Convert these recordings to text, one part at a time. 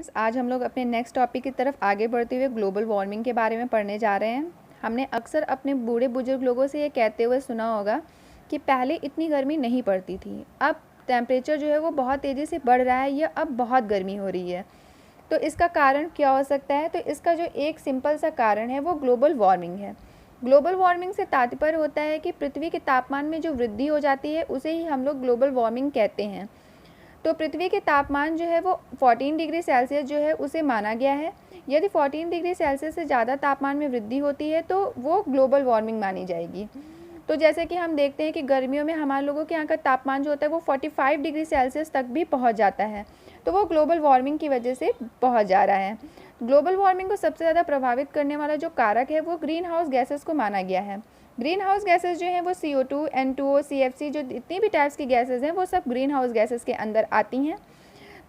Friends, आज हम लोग अपने नेक्स्ट टॉपिक की तरफ आगे बढ़ते हुए ग्लोबल वार्मिंग के बारे में पढ़ने जा रहे हैं। हमने अक्सर अपने बूढ़े बुजुर्ग लोगों से ये कहते हुए सुना होगा कि पहले इतनी गर्मी नहीं पड़ती थी, अब टेम्परेचर जो है वो बहुत तेज़ी से बढ़ रहा है या अब बहुत गर्मी हो रही है। तो इसका कारण क्या हो सकता है? तो इसका जो एक सिंपल सा कारण है वो ग्लोबल वार्मिंग है। ग्लोबल वार्मिंग से तात्पर्य होता है कि पृथ्वी के तापमान में जो वृद्धि हो जाती है उसे ही हम लोग ग्लोबल वार्मिंग कहते हैं। तो पृथ्वी के तापमान जो है वो 14 डिग्री सेल्सियस जो है उसे माना गया है। यदि 14 डिग्री सेल्सियस से ज़्यादा तापमान में वृद्धि होती है तो वो ग्लोबल वार्मिंग मानी जाएगी। तो जैसे कि हम देखते हैं कि गर्मियों में हमारे लोगों के यहाँ का तापमान जो होता है वो 45 डिग्री सेल्सियस तक भी पहुँच जाता है, तो वो ग्लोबल वार्मिंग की वजह से पहुँच जा रहा है। ग्लोबल वार्मिंग को सबसे ज़्यादा प्रभावित करने वाला जो कारक है वो ग्रीन हाउस गैसेस को माना गया है। ग्रीन हाउस गैसेस जो हैं वो CO2, N2O, CFC, जो जितनी भी टाइप्स की गैसेस हैं वो सब ग्रीन हाउस गैसेस के अंदर आती हैं।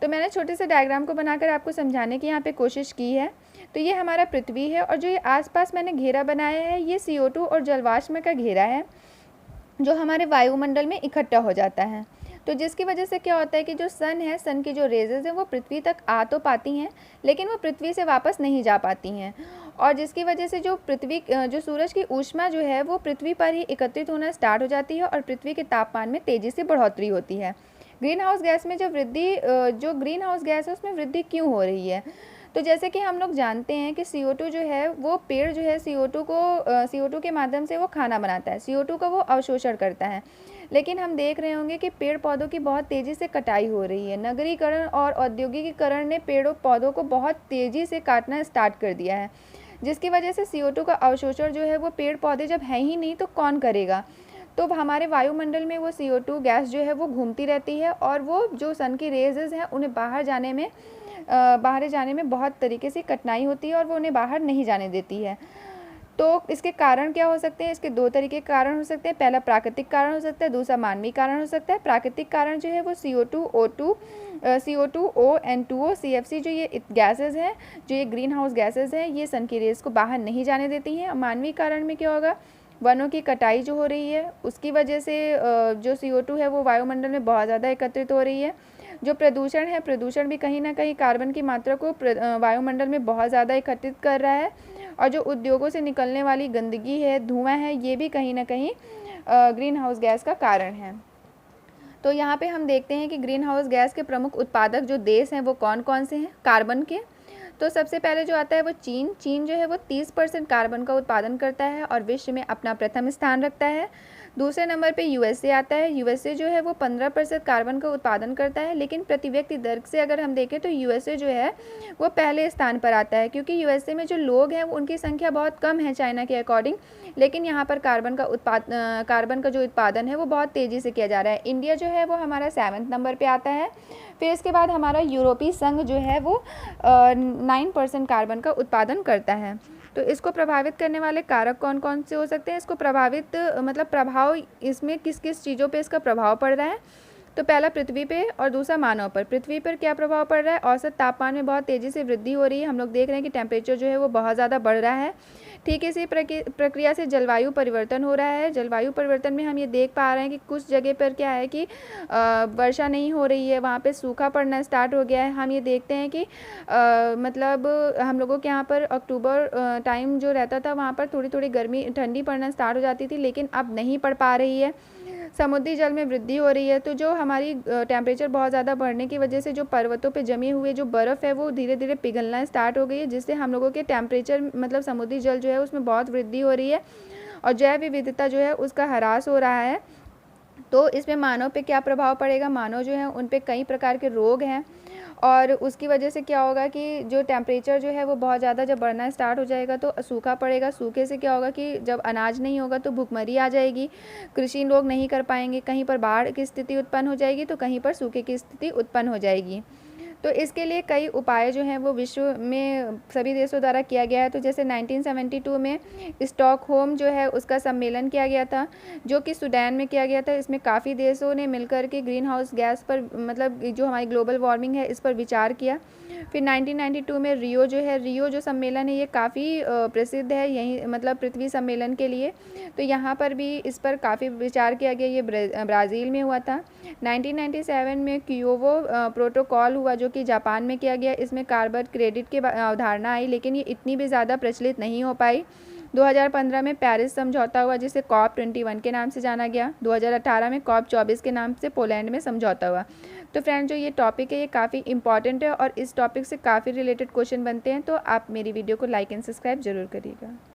तो मैंने छोटे से डायग्राम को बनाकर आपको समझाने की यहाँ पे कोशिश की है। तो ये हमारा पृथ्वी है और जो ये आसपास मैंने घेरा बनाया है ये CO2 और जलवाष्प का घेरा है जो हमारे वायुमंडल में इकट्ठा हो जाता है। तो जिसकी वजह से क्या होता है कि जो सन है, सन की जो रेजेस हैं वो पृथ्वी तक आ तो पाती हैं लेकिन वो पृथ्वी से वापस नहीं जा पाती हैं, और जिसकी वजह से जो सूरज की ऊष्मा जो है वो पृथ्वी पर ही एकत्रित होना स्टार्ट हो जाती है और पृथ्वी के तापमान में तेज़ी से बढ़ोतरी होती है। ग्रीन हाउस गैस में जो ग्रीन हाउस गैस है उसमें वृद्धि क्यों हो रही है? तो जैसे कि हम लोग जानते हैं कि CO2 जो है वो पेड़ जो है CO2 के माध्यम से वो खाना बनाता है, CO2 का वो अवशोषण करता है। लेकिन हम देख रहे होंगे कि पेड़ पौधों की बहुत तेज़ी से कटाई हो रही है। नगरीकरण और औद्योगिकीकरण ने पेड़ों पौधों को बहुत तेज़ी से काटना स्टार्ट कर दिया है, जिसकी वजह से CO2 का अवशोषण जो है वो पेड़ पौधे जब है ही नहीं तो कौन करेगा। तो हमारे वायुमंडल में वो CO2 गैस जो है वो घूमती रहती है और वो जो सन की रेजेस हैं उन्हें बाहर जाने में बहुत तरीके से कठिनाई होती है और वो उन्हें बाहर नहीं जाने देती है। तो इसके कारण क्या हो सकते हैं? इसके दो तरीके के कारण हो सकते हैं। पहला प्राकृतिक कारण हो सकता है, दूसरा मानवीय कारण हो सकता है। प्राकृतिक कारण जो है वो CO2, N2O, CFC जो ये गैसेज हैं, जो ये ग्रीन हाउस गैसेज हैं, ये सन की रेज को बाहर नहीं जाने देती हैं। मानवीय कारण में क्या होगा? वनों की कटाई जो हो रही है उसकी वजह से जो CO2 है वो वायुमंडल में बहुत ज़्यादा एकत्रित हो रही है। जो प्रदूषण है, प्रदूषण भी कहीं ना कहीं कार्बन की मात्रा को वायुमंडल में बहुत ज़्यादा एकत्रित कर रहा है, और जो उद्योगों से निकलने वाली गंदगी है, धुआं है, ये भी कहीं ना कहीं ग्रीन हाउस गैस का कारण है। तो यहाँ पे हम देखते हैं कि ग्रीन हाउस गैस के प्रमुख उत्पादक जो देश हैं वो कौन कौन से हैं कार्बन के। तो सबसे पहले जो आता है वो चीन जो है वो 30% कार्बन का उत्पादन करता है और विश्व में अपना प्रथम स्थान रखता है। दूसरे नंबर पे USA आता है। USA जो है वो 15% कार्बन का उत्पादन करता है, लेकिन प्रति व्यक्ति दर से अगर हम देखें तो USA जो है वो पहले स्थान पर आता है, क्योंकि USA में जो लोग हैं वो उनकी संख्या बहुत कम है चाइना के अकॉर्डिंग, लेकिन यहाँ पर कार्बन का जो उत्पादन है वो बहुत तेज़ी से किया जा रहा है। इंडिया जो है वो हमारा 7वें नंबर पर आता है। फिर इसके बाद हमारा यूरोपीय संघ जो है वो 9% कार्बन का उत्पादन करता है। तो इसको प्रभावित करने वाले कारक कौन कौन से हो सकते हैं? इसको प्रभाव इसमें किस किस चीज़ों पे इसका प्रभाव पड़ रहा है? तो पहला पृथ्वी पे और दूसरा मानव पर। पृथ्वी पर क्या प्रभाव पड़ रहा है? औसत तापमान में बहुत तेज़ी से वृद्धि हो रही है। हम लोग देख रहे हैं कि टेम्परेचर जो है वो बहुत ज़्यादा बढ़ रहा है। ठीक इसी प्रक्रिया से जलवायु परिवर्तन हो रहा है। जलवायु परिवर्तन में हम ये देख पा रहे हैं कि कुछ जगह पर क्या है कि वर्षा नहीं हो रही है, वहाँ पे सूखा पड़ना स्टार्ट हो गया है। हम ये देखते हैं कि हम लोगों के यहाँ पर अक्टूबर टाइम जो रहता था वहाँ पर थोड़ी थोड़ी ठंडी पड़ना स्टार्ट हो जाती थी, लेकिन अब नहीं पड़ पा रही है। समुद्री जल में वृद्धि हो रही है। तो जो हमारी टेम्परेचर बहुत ज़्यादा बढ़ने की वजह से जो पर्वतों पे जमे हुए जो बर्फ़ है वो धीरे धीरे पिघलना स्टार्ट हो गई है, जिससे हम लोगों के टेम्परेचर समुद्री जल जो है उसमें बहुत वृद्धि हो रही है और जैव विविधता जो है उसका ह्रास हो रहा है। तो इसमें मानव पे क्या प्रभाव पड़ेगा? मानव जो है उन पे कई प्रकार के रोग हैं, और उसकी वजह से क्या होगा कि जो टेम्परेचर जो है वो बहुत ज़्यादा जब बढ़ना स्टार्ट हो जाएगा तो सूखा पड़ेगा। सूखे से क्या होगा कि जब अनाज नहीं होगा तो भुखमरी आ जाएगी, कृषि लोग नहीं कर पाएंगे, कहीं पर बाढ़ की स्थिति उत्पन्न हो जाएगी तो कहीं पर सूखे की स्थिति उत्पन्न हो जाएगी। तो इसके लिए कई उपाय जो हैं वो विश्व में सभी देशों द्वारा किया गया है। तो जैसे 1972 में स्टॉकहोम जो है उसका सम्मेलन किया गया था, जो कि सूडान में किया गया था। इसमें काफ़ी देशों ने मिलकर के ग्रीन हाउस गैस पर जो हमारी ग्लोबल वार्मिंग है इस पर विचार किया। फिर 1992 में रियो जो सम्मेलन है ये काफ़ी प्रसिद्ध है यहीं पृथ्वी सम्मेलन के लिए। तो यहाँ पर भी इस पर काफ़ी विचार किया गया। ये ब्राज़ील में हुआ था। 1997 में कियोटो प्रोटोकॉल हुआ, जो कि जापान में किया गया। इसमें कार्बन क्रेडिट की अवधारणा आई, लेकिन ये इतनी भी ज़्यादा प्रचलित नहीं हो पाई। 2015 में पेरिस समझौता हुआ, जिसे COP 21 के नाम से जाना गया। 2018 में COP 24 के नाम से पोलैंड में समझौता हुआ। तो फ्रेंड, जो ये टॉपिक है ये काफ़ी इंपॉर्टेंट है और इस टॉपिक से काफ़ी रिलेटेड क्वेश्चन बनते हैं, तो आप मेरी वीडियो को लाइक एंड सब्सक्राइब जरूर करिएगा।